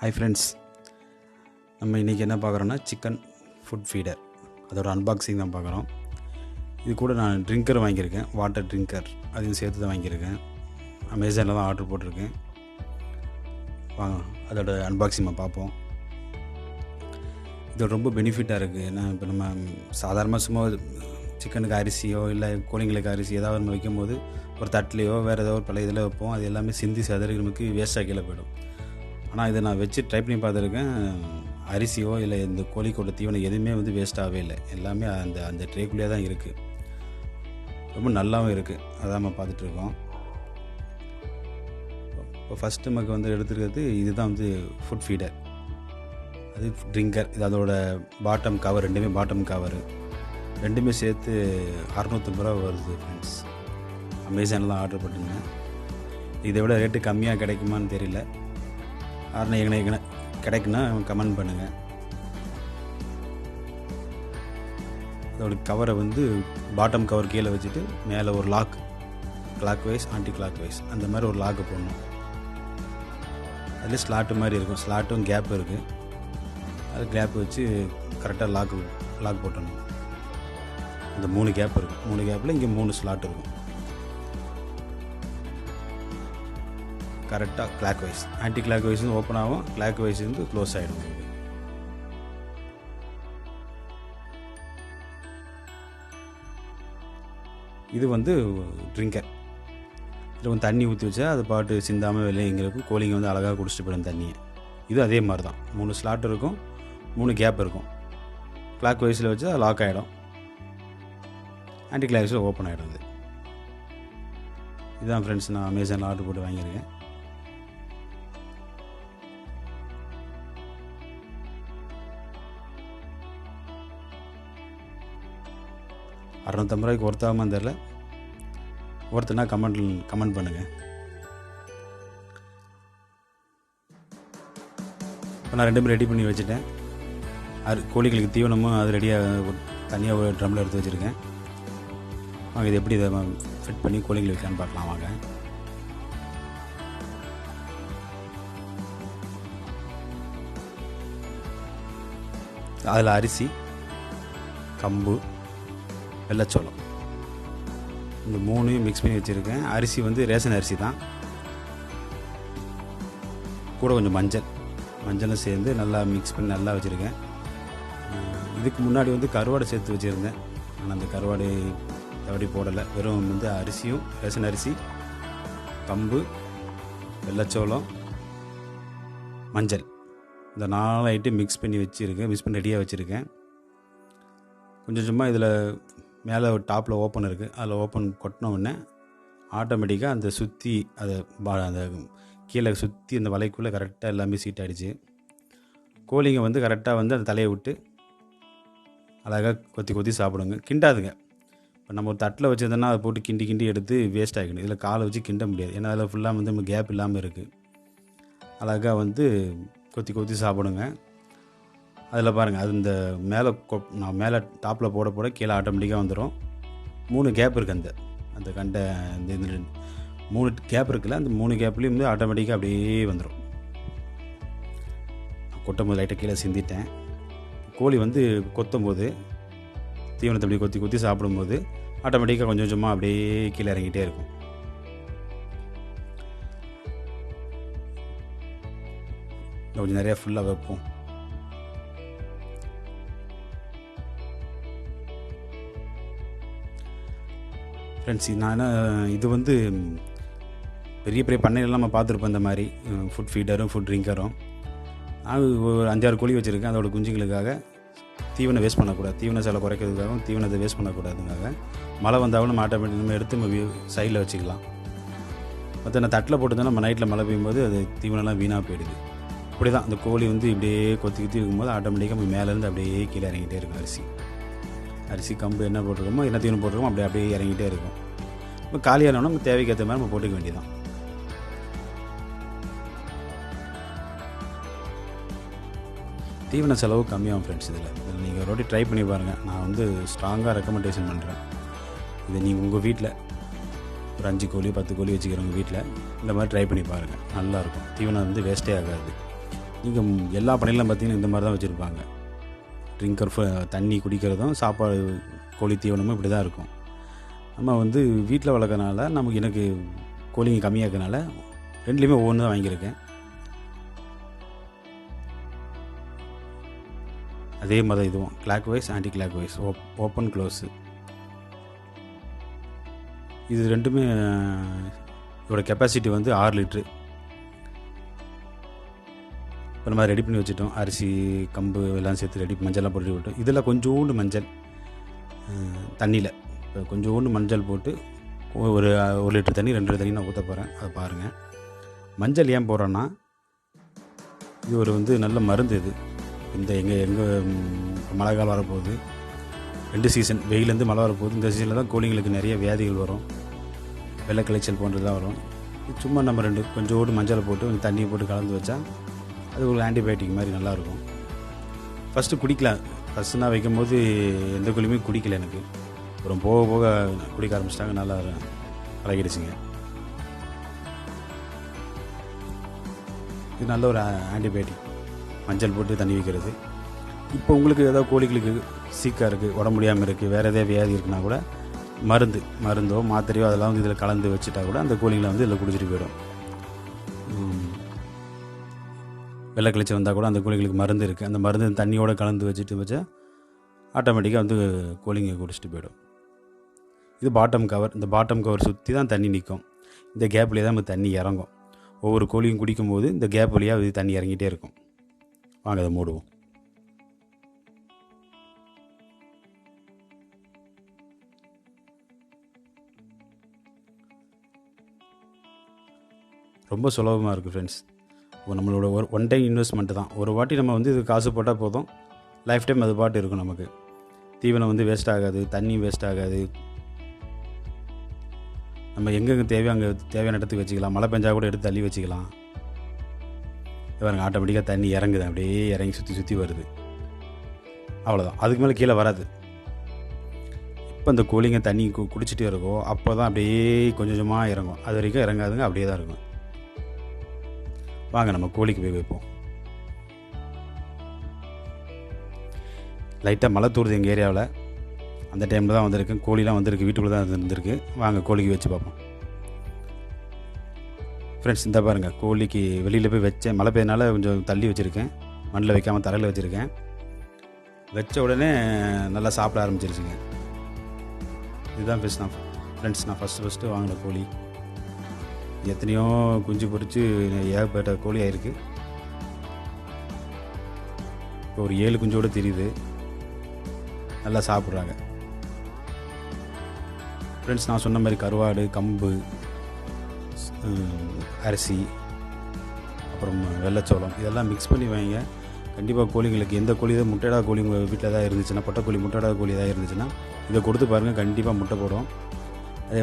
Hi friends, நம்ம இன்றைக்கி என்ன பார்க்குறோன்னா சிக்கன் ஃபுட் ஃபீடர், அதோட அன்பாக்சிங் தான் பார்க்குறோம். இது கூட நான் ட்ரிங்கர் வாங்கியிருக்கேன், வாட்டர் ட்ரிங்கர், அதையும் சேர்த்து தான் வாங்கியிருக்கேன். அமேசானில் தான் ஆர்டர் போட்டிருக்கேன். வாங்க அதோட அன்பாக்சிங் நம்ம பார்ப்போம். இது ரொம்ப பெனிஃபிட்டாக இருக்குது. ஏன்னா இப்போ நம்ம சாதாரணமாக சும்மா சிக்கனுக்கு அரிசியோ இல்லை கோழிங்களுக்கு அரிசி ஏதாவது நம்ம வைக்கும்போது ஒரு தட்டிலையோ வேறு ஏதோ ஒரு பழைய இதில் வைப்போம். அது எல்லாமே சிந்தி சதறி நமக்கு வேஸ்ட்டாக கீழே போயிடும். ஆனால் இதை நான் வச்சு ட்ரை பண்ணி பார்த்துருக்கேன். அரிசியோ இல்லை இந்த கோழிக்கோட தீவனம் எதுவுமே வேஸ்ட்டாகவே இல்லை. எல்லாமே அந்த ட்ரேக்குள்ளேயே தான் இருக்குது. ரொம்ப நல்லாவும் இருக்குது. அதான் நம்ம பார்த்துட்ருக்கோம். இப்போ ஃபஸ்ட்டு நமக்கு எடுத்துருக்கிறது இதுதான் ஃபுட் ஃபீடர், அது ட்ரிங்கர். இது அதோட பாட்டம் கவர், ரெண்டுமே பாட்டம் கவர், ரெண்டுமே சேர்த்து 650 ரூபா வருது ஃப்ரெண்ட்ஸ். அமேசானில் ஆர்டர் பண்ணியிருந்தேன். இதை விட ரேட்டு கம்மியாக கிடைக்குமான்னு தெரியல. யாருன்னா எங்கே கிடைக்குன்னா கமெண்ட் பண்ணுங்கள். அதோட கவரை பாட்டம் கவர் கீழே வச்சுட்டு மேலே ஒரு lock, clockwise anticlockwise அந்த மாதிரி ஒரு லாக்கு போடணும். அதில் ஸ்லாட்டு மாதிரி இருக்கும், ஸ்லாட்டும் கேப் இருக்குது. அது கேப் வச்சு கரெக்டாக லாக் போட்டணும். இந்த 3 கேப் இருக்கும், 3 கேப்பில் இங்கே 3 ஸ்லாட் இருக்கும். கரெக்டாக clockwise, anticlockwise open ஆகும், கிளாக் வைஸ் க்ளோஸ் ஆகிடும். இது ட்ரிங்கர். இதில் தண்ணி ஊற்றி வச்சா அது பாட்டு சிந்தாமல் வெளியே இங்கே இருக்கும். கோழிங்க அழகாக குடிச்சிட்டு போயிடும் தண்ணியை. இது அதே மாதிரி தான், 3 ஸ்லாட் இருக்கும், 3 கேப் இருக்கும். கிளாக் வைஸில் வச்சு அது லாக் ஆகிடும், ஆன்டி கிளாக் வைஸில் ஓப்பன் ஆகிடும். இதுதான் ஃப்ரெண்ட்ஸ், நான் அமேசானில் ஆர்டர் போட்டு வாங்கியிருக்கேன். ₹650 ஒர்த்தாகுமான்னு தெரில. ஒருத்தனா கமெண்ட் பண்ணுங்கள். இப்போ நான் 2 ரெடி பண்ணி வச்சுட்டேன். கோழிகளுக்கு தீவனமும் அது ரெடியாக தனியாக ஒரு ட்ரம்மில் எடுத்து வச்சுருக்கேன். வாங்க இது எப்படி இதை ஃபிட் பண்ணி கோழிகள் வைக்கலான்னு பார்க்கலாம் வாங்க. அதில் அரிசி, கம்பு, வெள்ளைச்சோளம் இந்த 3 மிக்ஸ் பண்ணி வச்சுருக்கேன். அரிசி ரேஷன் அரிசி தான். கூட கொஞ்சம் மஞ்சளும் சேர்ந்து நல்லா மிக்ஸ் பண்ணி நல்லா வச்சுருக்கேன். இதுக்கு முன்னாடி கருவாடை சேர்த்து வச்சுருந்தேன். ஆனால் அந்த கருவாடு அப்படி போடலை. வெறும் அரிசியும், ரேஷன் அரிசி, கம்பு, வெள்ளைச்சோளம், மஞ்சள், இந்த 4 ஐட்டம் மிக்ஸ் பண்ணி ரெடியாக வச்சுருக்கேன். கொஞ்சமாக இதில் மேலே ஒரு டாப்பில் ஓப்பன் இருக்குது. அதில் ஓப்பன் கொட்டின உடனே ஆட்டோமேட்டிக்காக அந்த சுற்றி அந்த கீழே சுற்றி அந்த வலைக்குள்ளே கரெக்டாக எல்லாமே சீட் ஆகிடுச்சு. கோழிங்க கரெக்டாக அந்த தலையை விட்டு அழகாக கொத்தி சாப்பிடுங்க. கிண்டாதுங்க. இப்போ நம்ம ஒரு தட்டில் வச்சுருந்தோன்னா அதை போட்டு கிண்டி எடுத்து வேஸ்ட் ஆகிக்கணும். இதில் காலை வச்சு கிண்ட முடியாது. ஏன்னா அதில் ஃபுல்லாக நம்ம கேப் இல்லாமல் இருக்குது. அழகாக கொத்தி சாப்பிடுங்க. அதில் பாருங்கள், அது இந்த நான் மேலே டாப்பில் போட கீழே ஆட்டோமேட்டிக்காக வந்துடும். 3 கேப் இருக்குது. அந்த கண்டை இந்த 3 கேப் இருக்குல்ல, அந்த 3 கேப்லேயும் ஆட்டோமேட்டிக்காக அப்படியே வந்துடும். கொட்டும் போது லைட்டாக கீழே சிந்திட்டேன். கோழி கொத்தும் போது தீவனத்தை அப்படி கொத்தி சாப்பிடும்போது ஆட்டோமேட்டிக்காக கொஞ்சமாக அப்படியே கீழே இறங்கிட்டே இருக்கும். கொஞ்சம் நிறையா ஃபுல்லாக வைப்போம். ஃப்ரெண்ட்ஸ், நான் இது பெரிய பண்ணையிலலாம் நம்ம பார்த்துருப்போம். இந்த மாதிரி ஃபுட் ஃபீடரும் ஃபுட் ட்ரிங்கரும். நான் ஒரு 5-6 கோழி வச்சுருக்கேன். அதோட குஞ்சுங்களுக்காக தீவனம் வேஸ்ட் பண்ணக்கூடாது, தீவன செலவு குறைக்கிறதுக்காகவும் தீவனத்தை வேஸ்ட் பண்ணக்கூடாதுக்காக மழை வந்தாலும் நம்ம ஆட்டோமேட்டிக் நம்ம எடுத்து நம்ம சைடில் வச்சுக்கலாம். மற்ற நான் தட்டில் போட்டுதான் நம்ம நைட்டில் மழை பெய்யும்போது அது தீவனம்லாம் வீணாக போயிடுது. இப்படி தான் அந்த கோழி இப்படியே கொத்தி இருக்கும்போது ஆட்டோமேட்டிக்காக நம்ம மேலேருந்து அப்படியே கீழே இறங்கிட்டே இருக்கும். அரிசி கம்பு என்ன போட்டிருக்கோமோ, என்ன தீவனம் போட்டிருக்கோமோ அப்படியே இறங்கிட்டே இருக்கும். இப்போ காலியானோன்னா நம்ம தேவைக்கு ஏற்ற மாதிரி நம்ம போட்டுக்க வேண்டியதான். தீவன செலவு கம்மியாகும் ஃப்ரெண்ட்ஸ். இதில் நீங்கள் ஒரு வாட்டி ட்ரை பண்ணி பாருங்கள். நான் ஸ்ட்ராங்காக ரெக்கமெண்டேஷன் பண்ணுறேன். இதை நீங்கள் உங்கள் வீட்டில் ஒரு 5 கோழி 10 கோழி வச்சுக்கிறவங்க வீட்டில் இந்த மாதிரி ட்ரை பண்ணி பாருங்கள். நல்லாயிருக்கும். தீவனம் வேஸ்ட்டே ஆகாது. இங்கே எல்லா பண்ணையிலும் பார்த்திங்கன்னா இந்த மாதிரி தான் வச்சுருப்பாங்க. ட்ரிங்கர் தண்ணி குடிக்கிறதும் சாப்பாடு கோழி தீவனமும் இப்படி தான் இருக்கும். நம்ம வந்து வீட்டில் வளர்க்கறனால எனக்கு கோழிங்க கம்மியாக இருக்கனால ரெண்டுலேயுமே ஒவ்வொன்று தான் வாங்கியிருக்கேன். அதே மாதிரி தான் இதுவும் clockwise anticlockwise open close. இது ரெண்டுமே இதோட கெப்பாசிட்டி வந்து 6 லிட்ரு. இப்போ நம்ம ரெடி பண்ணி வச்சுட்டோம். அரிசி கம்பு எல்லாம் சேர்த்து ரெடி மஞ்சள்லாம் போட்டு விட்டோம். இதில் கொஞ்சோண்டு மஞ்சள் தண்ணியில் இப்போ கொஞ்சோண்டு மஞ்சள் போட்டு ஒரு 1 லிட்டர் தண்ணி 2 லிட்டர் தண்ணி நான் ஊற்ற போகிறேன். அதை பாருங்கள். மஞ்சள் ஏன் போடுறோன்னா இது ஒரு வந்து நல்ல மருந்து. இது இந்த எங்கள் மழை காலம் வரப்போகுது. 2 சீசன் வெயிலேருந்து மழை வரப்போகுது. இந்த சீசனில் தான் கோழிங்களுக்கு நிறைய வியாதிகள் வரும், வெள்ளை கிளைச்சல் போன்றதுலாம் வரும். சும்மா நம்ம கொஞ்சோண்டு மஞ்சளை போட்டு கொஞ்சம் தண்ணியை போட்டு கலந்து வச்சா அது ஒரு ஆன்டிபயோட்டிக் மாதிரி நல்லாயிருக்கும். ஃபஸ்ட்டு குடிக்கலாம். ஃபஸ்ட்டு நான் வைக்கும்போது எந்த கோழியுமே குடிக்கல. எனக்கு அப்புறம் போக போக குடிக்க ஆரம்பிச்சிட்டாங்க. நல்லா பழகிடுச்சுங்க. இது நல்ல ஒரு ஆன்டிபயோட்டிக், மஞ்சள் போட்டு தண்ணி வைக்கிறது. இப்போ உங்களுக்கு ஏதாவது கோழிகளுக்கு சீக்காக இருக்குது, உடம்பு முடியாமல் இருக்குது, வேறு எதாவது வியாதி இருக்குன்னா கூட மருந்தோ மாத்திரையோ அதெல்லாம் வந்து இதில் கலந்து வச்சுட்டா கூட அந்த கோழிகளை வந்து இதில் குடிச்சிட்டு போயிடும். வெள்ளை கிளைச்சல் வந்தால் கூட அந்த கோழிகளுக்கு மருந்து இருக்குது. அந்த மருந்து தண்ணியோடு கலந்து வச்சா ஆட்டோமேட்டிக்காக வந்து கோழிங்க குடிச்சிட்டு போயிடும். இது பாட்டம் கவர். இந்த பாட்டம் கவர் சுற்றி தான் தண்ணி நிற்கும். இந்த கேப்லேயே தான் நம்ம தண்ணி இறங்கும். ஒவ்வொரு கோழியும் குடிக்கும்போது இந்த கேப் வழியாக இது தண்ணி இறங்கிட்டே இருக்கும். வாங்க அதை மூடுவோம். ரொம்ப சுலபமாக இருக்குது ஃப்ரெண்ட்ஸ். நம்மளோட ஒன் டைம் இன்வெஸ்ட்மெண்ட்டு தான். ஒரு வாட்டி நம்ம வந்து இது காசு போட்டால் போதும், லைஃப் டைம் அது பாட்டு இருக்கும். நமக்கு தீவனம் வந்து வேஸ்ட் ஆகாது, தண்ணி வேஸ்ட் ஆகாது. நம்ம எங்கெங்கே தேவையோ அங்கே தேவையான இடத்துக்கு வச்சுக்கலாம். மழை பெஞ்சா கூட எடுத்து தள்ளி வச்சுக்கலாம். பாருங்க, ஆட்டோமேட்டிக்காக தண்ணி இறங்குது. அப்படியே இறங்கி சுற்றி வருது. அவ்வளோதான், அதுக்கு மேலே கீழே வராது. இப்போ அந்த கோழிங்க தண்ணி குடிச்சிட்டே இருக்கும். அப்போ தான் அப்படியே கொஞ்சம் கொஞ்சமாக இறங்கும். அது வரைக்கும் இறங்காதுங்க, அப்படியே தான் இருக்கும். வாங்க நம்ம கோழிக்கு போய் வைப்போம். லைட்டாக மழை தூருது எங்கள் ஏரியாவில். அந்த டைமில் தான் வந்திருக்கு. கோழிலாம் வந்திருக்கு, வீட்டுக்குள்ளே தான் இருந்திருக்கு. வாங்க கோழிக்கு வச்சு பார்ப்போம். ஃப்ரெண்ட்ஸ், இந்த பாருங்கள், கோழிக்கு வெளியில் போய் வச்சேன். மழை பெய்யனால கொஞ்சம் தள்ளி வச்சுருக்கேன். மண்ணில் வைக்காமல் தரையில் வச்சுருக்கேன். வச்ச உடனே நல்லா சாப்பிட ஆரம்பிச்சிருச்சுங்க. இதுதான் ஃப்ரெண்ட்ஸ் நான் ஃபஸ்ட்டு வாங்கின கோழி. எத்தனையோ குஞ்சு பொறிச்சு ஏகப்பட்ட கோழி ஆயிருக்கு. இப்போ ஒரு 7 குஞ்சோடு தெரியுது. நல்லா சாப்பிட்றாங்க. ஃப்ரெண்ட்ஸ், நான் சொன்ன மாதிரி கருவாடு, கம்பு, அரிசி, அப்புறம் வெள்ளைச்சோளம் இதெல்லாம் மிக்ஸ் பண்ணி வைங்க. கண்டிப்பாக கோழிங்களுக்கு எந்த கோழி தான் முட்டையிடா கோழி உங்கள் வீட்டில் தான் இருந்துச்சுன்னா, பொட்டைக்கோழி முட்டையிடா கோழி தான் இருந்துச்சுன்னா இதை கொடுத்து பாருங்கள், கண்டிப்பாக முட்டை போடும். அதே